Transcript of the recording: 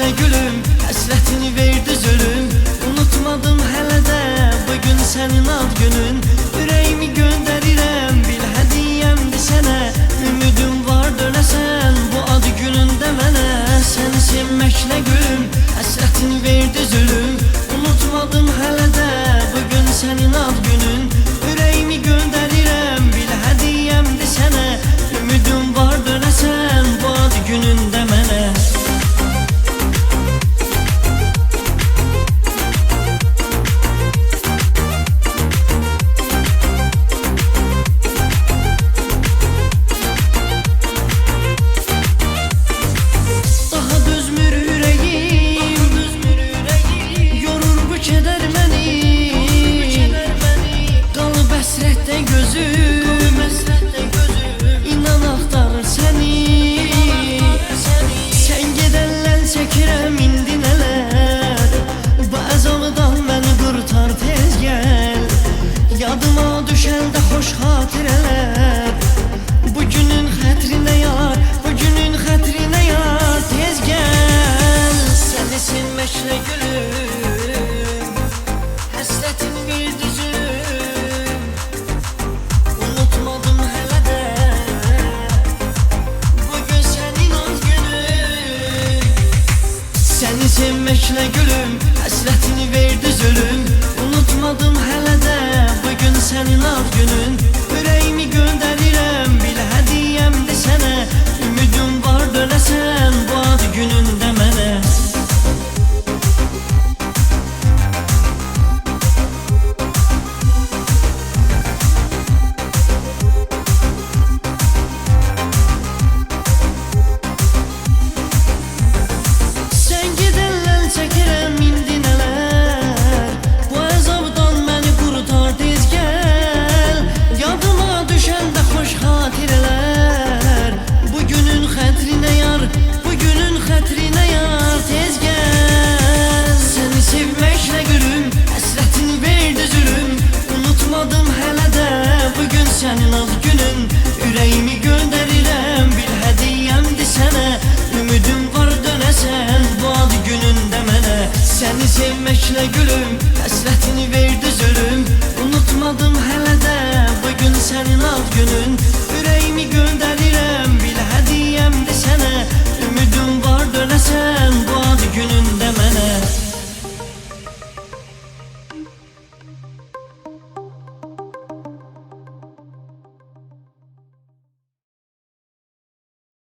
məklə gülüm, həsrətini verdi zülüm. Unutmadım hələ də bugün sənin ad günün. Ürəyimi göndərirəm, bil hədiyyəmdir sənə. Ümidim var dönəsən bu ad günündə mənə. Səni sevməklə gülüm, həsrətini verdi zülüm. Unutmadım hələ də bugün sənin ad günün. Ürəyimi göndərirəm, bil hədiyyəmdir sənə. Ümidim var dönəsən bu ad günündə mənə. İnan axtarır səni. Sən gedəndən çəkirəm indi nələr. Bu əzabdan məni qurtar tez gəl. Yadıma düşəndə xoş xatirələr. Bugünün xətrinə yar, bugünün xətrinə yar, tez gəl. Səni sevməklə gülüm, həsrətin verdi zülüm. Unutmadım hələ də bugün sənin ad günün. Səni sevməklə gülüm, həsrətini verdi zülüm. Unutmadım hələ də bugün sənin ad günün. Ürəyimi göndərirəm, bil hədiyyəmdir sənə. Ümidim var dönəsən bu ad günündə mənə. Sənin ad günün, ürəyimi göndərirəm, bil hədiyyəmdir sənə. Ümidim var dönəsən bu ad günündə mənə. Səni sevməklə gülüm, həsrətini verdi zülüm. Unutmadım hələ də bugün sənin ad günün. Ürəyimi göndərirəm, bil hədiyyəmdir sənə. Ümidim var dönəsən bu ad günündə mənə.